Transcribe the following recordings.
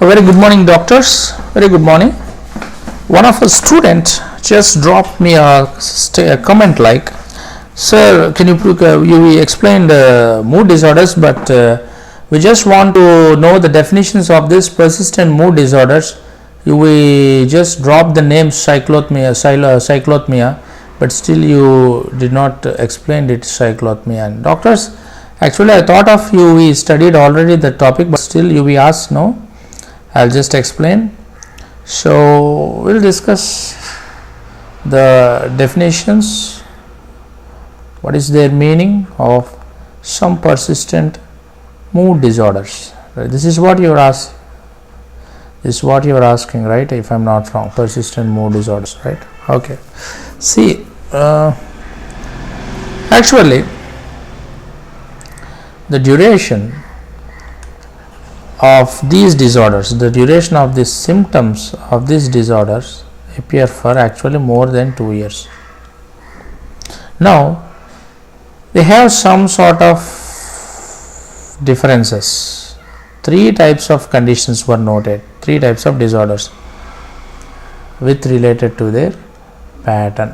A very good morning, doctors. Very good morning. One of our students just dropped me a comment like, "Sir, can you you explained mood disorders, but we just want to know the definitions of this persistent mood disorders. We just dropped the name cyclothymia, but still you did not explain it cyclothymia." And doctors, actually I thought of you, we studied already the topic, but still you be asked, no? I'll just explain. So we'll discuss the definitions, what is their meaning of some persistent mood disorders. Right? This is what you're asking. This is what you're asking, right? If I'm not wrong, persistent mood disorders, right? Okay. See, actually, the duration of these disorders, the duration of the symptoms of these disorders appear for actually more than 2 years. Now, they have some sort of differences. 3 types of conditions were noted, 3 types of disorders with related to their pattern.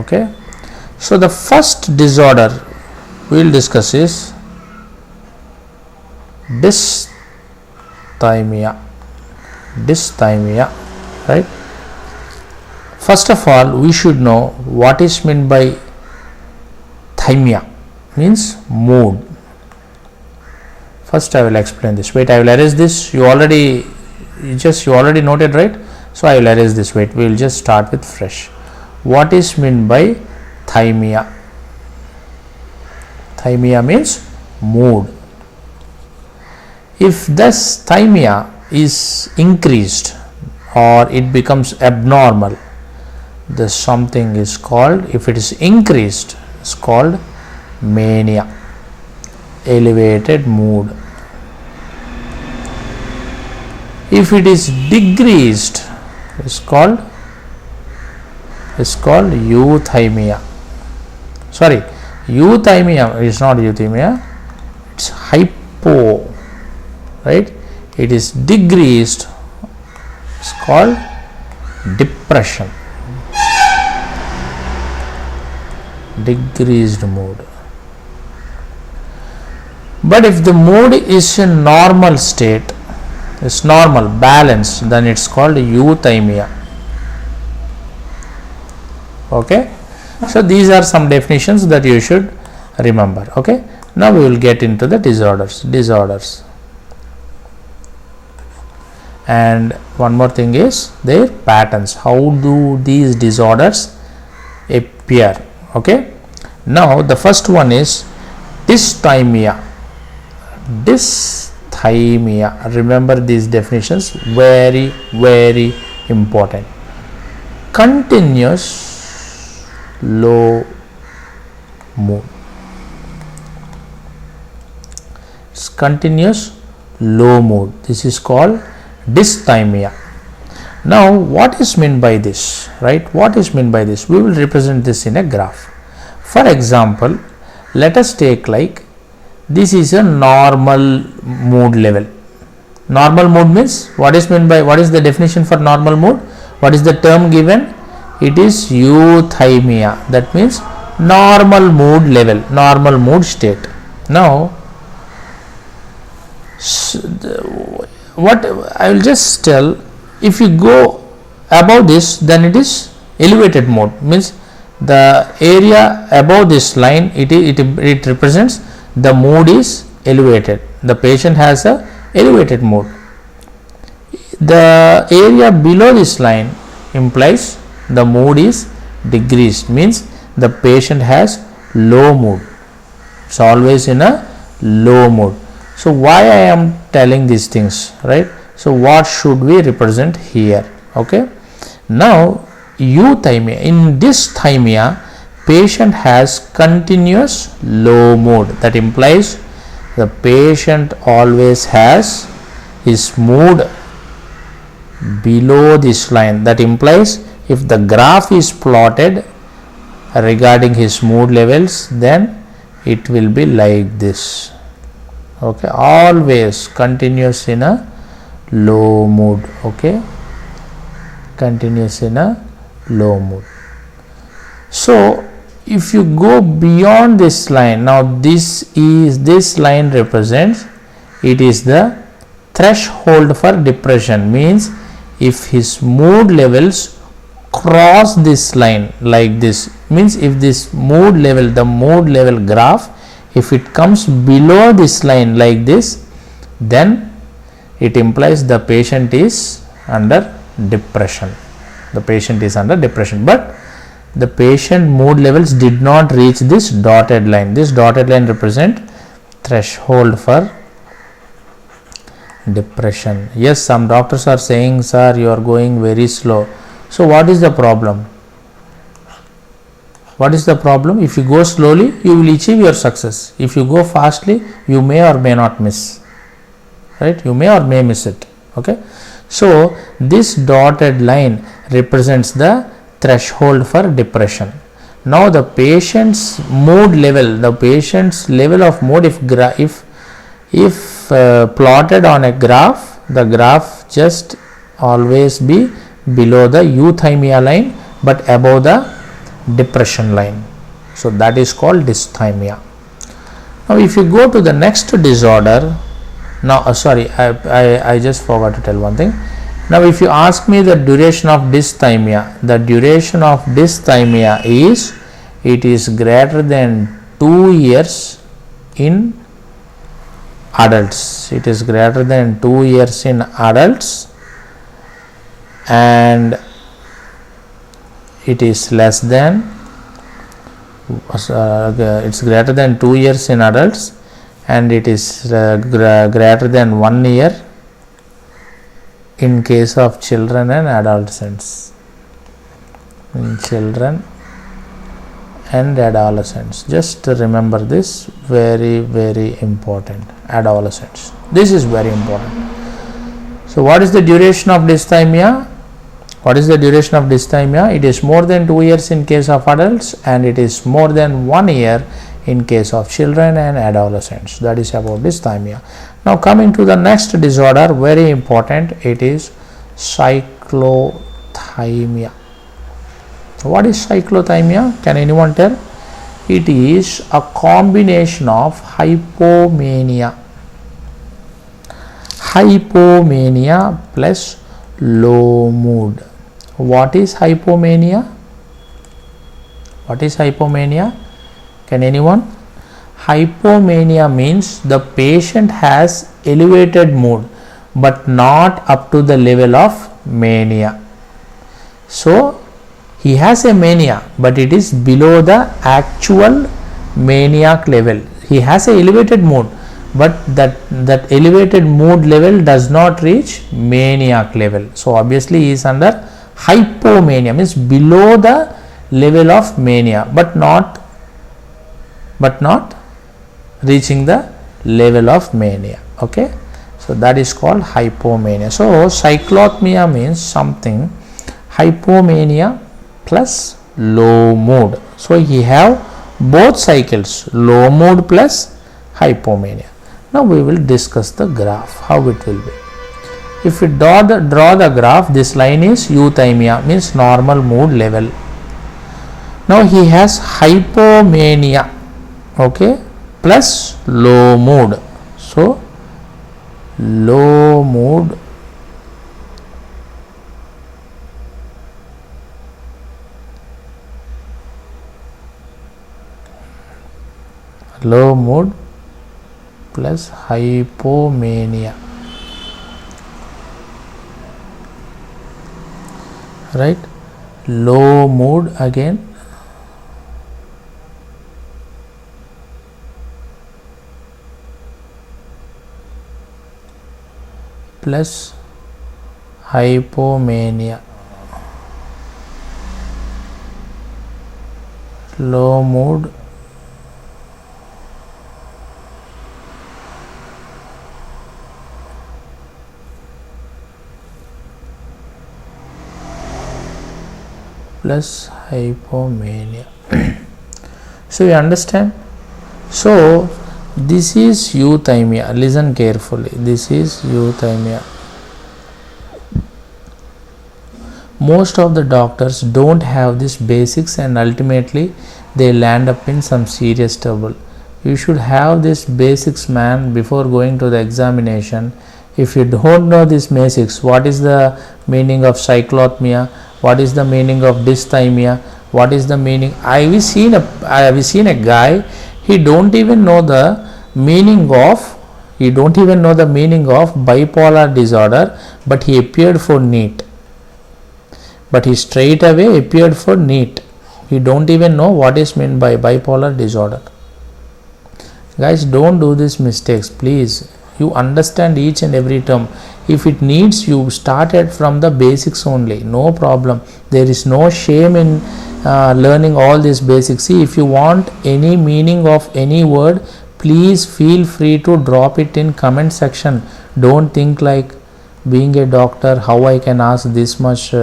Okay. So, the first disorder we will discuss is dysthymia, right? First of all, we should know what is meant by thymia, means mood. First I will explain this. Wait, I will erase this. You already noted, right? So I will erase this. Wait, we will just start with fresh. What is meant by thymia? Thymia means mood. If this thymia is increased or it becomes abnormal, this something is called, if it is increased, it's called mania, elevated mood. If it is decreased, it's called euthymia. Sorry, euthymia is not euthymia, it's hypo, right? It is decreased, it's called depression, decreased mood. But if the mood is in normal state, it's normal, balanced, then it's called euthymia. Okay. So these are some definitions that you should remember. Okay. Now we will get into the disorders. And one more thing is their patterns. How do these disorders appear? Okay. Now the first one is dysthymia. Remember these definitions, very important. Continuous low mood. It's continuous low mood. This is called dysthymia. Now what is meant by this, right? What is meant by this? We will represent this in a graph. For example, let us take like this is a normal mood level. Normal mood means, what is meant by, what is the definition for normal mood? What is the term given? It is euthymia. That means normal mood level, normal mood state. Now what I will just tell, if you go above this, then it is elevated mode, means the area above this line, it represents the mood is elevated, the patient has a elevated mood. The area below this line implies the mood is decreased, means the patient has low mood. It's always in a low mood. So why I am telling these things, right? So what should we represent here? Okay. Now euthymia, in dysthymia, patient has continuous low mood. That implies the patient always has his mood below this line. That implies if the graph is plotted regarding his mood levels, then it will be like this. Okay, always continuous in a low mood. Okay, continuous in a low mood. So if you go beyond this line, now this line represents, it is the threshold for depression, means if his mood levels cross this line like this, means if this mood level, the mood level graph, if it comes below this line like this, then it implies the patient is under depression. The patient is under depression, but the patient mood levels did not reach this dotted line. This dotted line represent threshold for depression. Yes, some doctors are saying, sir, you are going very slow. So what is the problem? What is the problem? If you go slowly, you will achieve your success. If you go fastly, you may or may not miss. Right? You may or may miss it. Okay. So this dotted line represents the threshold for depression. Now the patient's mood level, the patient's level of mood, if plotted on a graph, the graph just always be below the euthymia line but above the depression line. So that is called dysthymia. Now if you go to the next disorder, now I just forgot to tell one thing. Now if you ask me the duration of dysthymia, the duration of dysthymia is, it is greater than 2 years in adults. It is greater than 2 years in adults, and it is less than it's greater than 2 years in adults, and it is greater than 1 year in case of children and adolescents. In children and adolescents, just remember this, very very important. Adolescents, this is very important. So what is the duration of dysthymia? What is the duration of dysthymia? It is more than 2 years in case of adults, and it is more than 1 year in case of children and adolescents. That is about dysthymia. Now coming to the next disorder, very important, it is cyclothymia. What is cyclothymia? Can anyone tell? It is a combination of hypomania plus low mood. What is hypomania? What is hypomania? Can anyone? Hypomania means the patient has elevated mood but not up to the level of mania. So he has a mania, but it is below the actual maniac level. He has a elevated mood, but that elevated mood level does not reach maniac level. So obviously he is under hypomania, means below the level of mania, but not reaching the level of mania. Okay, so that is called hypomania. So cyclothymia means something, hypomania plus low mood. So he have both cycles, low mood plus hypomania. Now we will discuss the graph, how it will be. If we draw the graph, this line is euthymia, means normal mood level. Now he has hypomania, okay, plus low mood. So low mood plus hypomania, right? Low mood again plus hypomania, low mood plus hypomania. So you understand? So this is euthymia. Listen carefully. This is euthymia. most of the doctors don't have these basics, and ultimately they land up in some serious trouble. You should have this basics, man, before going to the examination. If you don't know these basics, what is the meaning of cyclothymia, what is the meaning of dysthymia, what is the meaning, I have seen a guy, he don't even know the meaning of bipolar disorder, but he appeared for Neet. But he straight away appeared for Neet. He don't even know what is meant by bipolar disorder. Guys, don't do these mistakes, please. You understand each and every term. If it needs, you started from the basics only, no problem. There is no shame in learning all these basics. See, if you want any meaning of any word, please feel free to drop it in comment section. Don't think like, being a doctor, how I can ask this much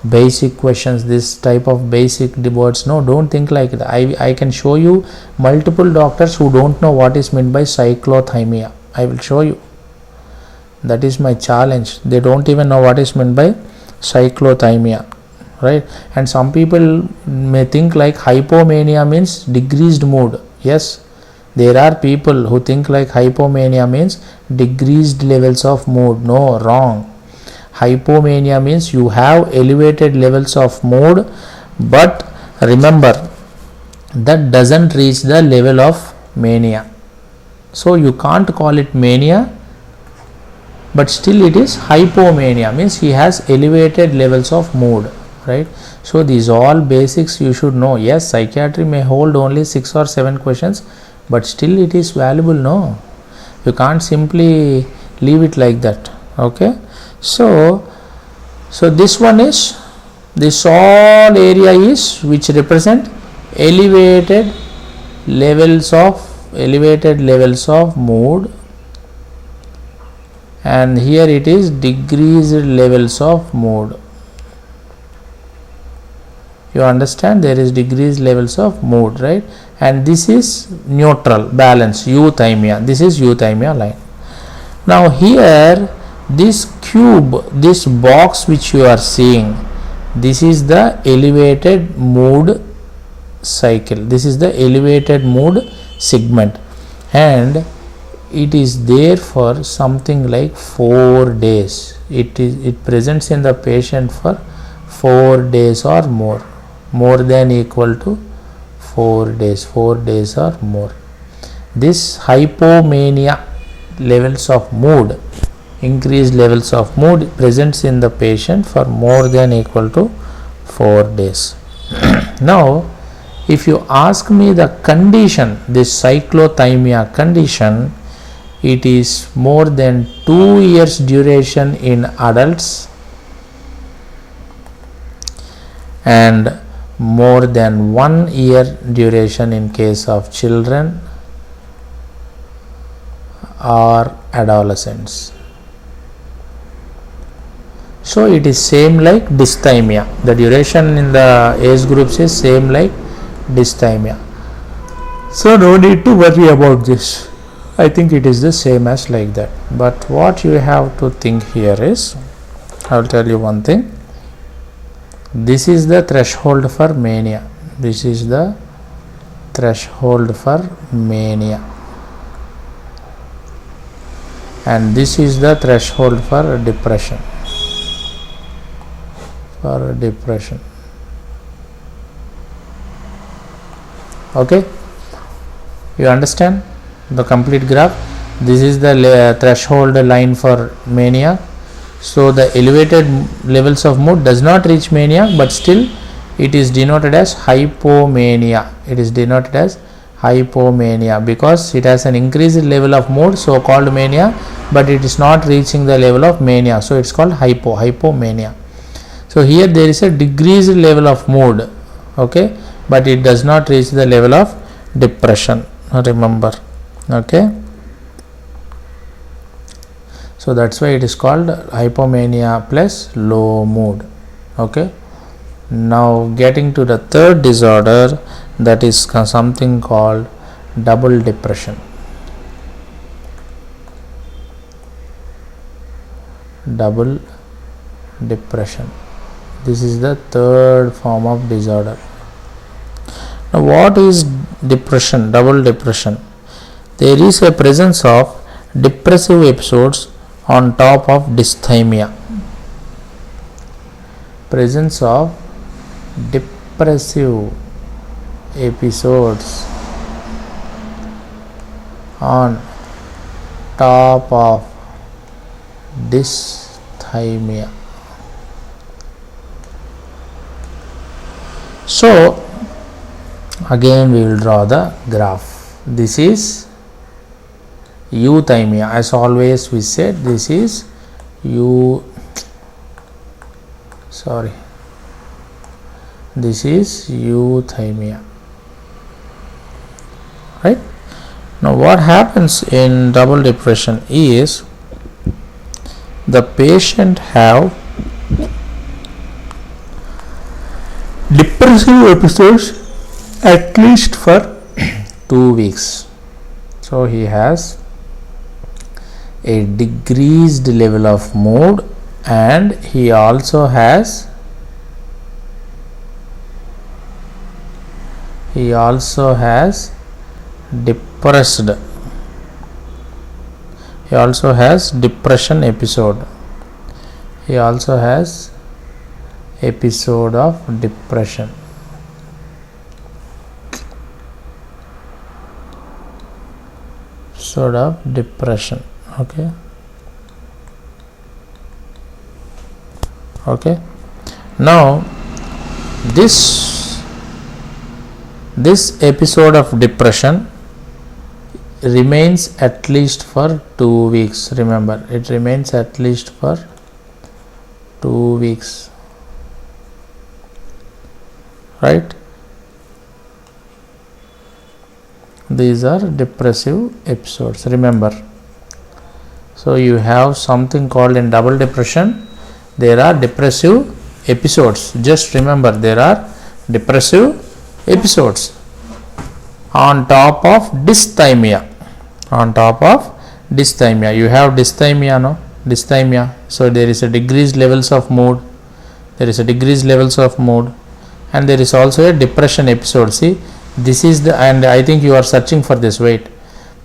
basic questions, this type of basic words. No, don't think like that. I can show you multiple doctors who don't know what is meant by cyclothymia. I will show you. That is my challenge. They don't even know what is meant by cyclothymia, right? And some people may think like hypomania means decreased mood. Yes, there are people who think like hypomania means decreased levels of mood. No, wrong. Hypomania means you have elevated levels of mood, but remember, that doesn't reach the level of mania. So you can't call it mania, but still it is hypomania, means he has elevated levels of mood, right? So these all basics you should know. Yes, psychiatry may hold only 6 or 7 questions, but still it is valuable. No, you can't simply leave it like that. Okay, so this one is, this all area is which represent elevated levels of mood, and here it is decreased levels of mood. You understand, there is decreased levels of mood, right? And this is neutral, balance, euthymia. This is euthymia line. Now here, this cube, this box which you are seeing, this is the elevated mood cycle. This is the elevated mood segment, and it is there for something like 4 days. It presents in the patient for 4 days or more than equal to 4 days or more. This hypomania levels of mood, increased levels of mood, presents in the patient for more than equal to 4 days. Now if you ask me the condition, this cyclothymia condition, it is more than 2 years duration in adults and more than 1 year duration in case of children or adolescents. So it is same like dysthymia. The duration in the age groups is same like dysthymia. So no need to worry about this. I think it is the same as like that. But what you have to think here is, I will tell you one thing. This is the threshold for mania. This is the threshold for mania. And this is the threshold for depression. Okay, you understand the complete graph? This is the threshold line for mania. So the elevated levels of mood does not reach mania, but still it is denoted as hypomania. It is denoted as hypomania because it has an increased level of mood, so called mania, but it is not reaching the level of mania, so it's called hypomania. So here there is a decreased level of mood, okay, but it does not reach the level of depression, remember. Okay, so that's why it is called hypomania plus low mood. Okay, now getting to the third disorder, that is something called double depression. Double depression. This is the third form of disorder. Now, what is depression, double depression? There is a presence of depressive episodes on top of dysthymia. Presence of depressive episodes on top of dysthymia. So again we will draw the graph. This is euthymia. As always we said, this is this is euthymia, right? Now what happens in double depression is the patient have depressive episodes at least for 2 weeks. So he has a decreased level of mood, and he also has depression episode. He also has episode of depression. Okay. Now this episode of depression remains at least for 2 weeks. Remember, it remains at least for 2 weeks, right? These are depressive episodes, remember. So you have something called in double depression, there are depressive episodes. Just remember, there are depressive episodes on top of dysthymia. You have dysthymia. So there is a decreased levels of mood, and there is also a depression episode. See, this is the, and I think you are searching for this, wait,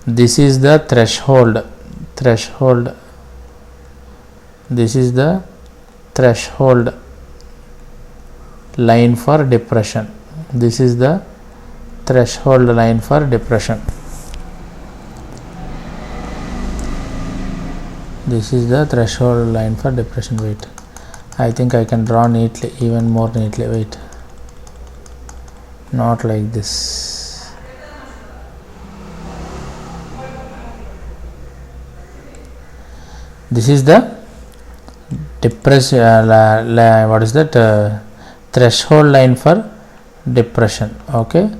this is the threshold. This is the threshold line for depression. This is the threshold line for depression. Wait, I think I can draw neatly, even more neatly. Wait, not like this. This is the depression. What is that? Threshold line for depression. Okay,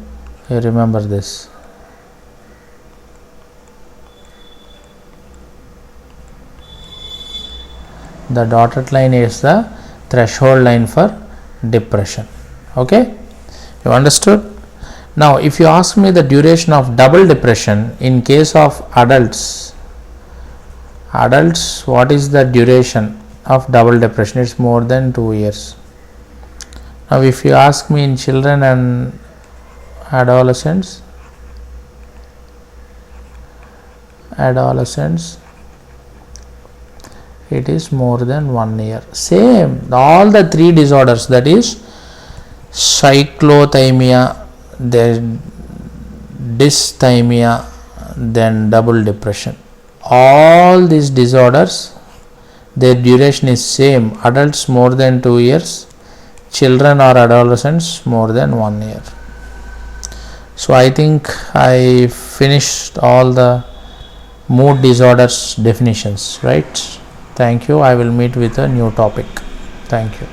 you remember this. The dotted line is the threshold line for depression. Okay, you understood? Now if you ask me the duration of double depression in case of adults, what is the duration of double depression? It's more than 2 years. Now if you ask me in children and adolescents, it is more than 1 year. Same, all the 3 disorders, that is cyclothymia, then dysthymia, then double depression. All these disorders, their duration is same. Adults more than 2 years, children or adolescents more than 1 year. So I think I finished all the mood disorders definitions, right? Thank you. I will meet with a new topic. Thank you.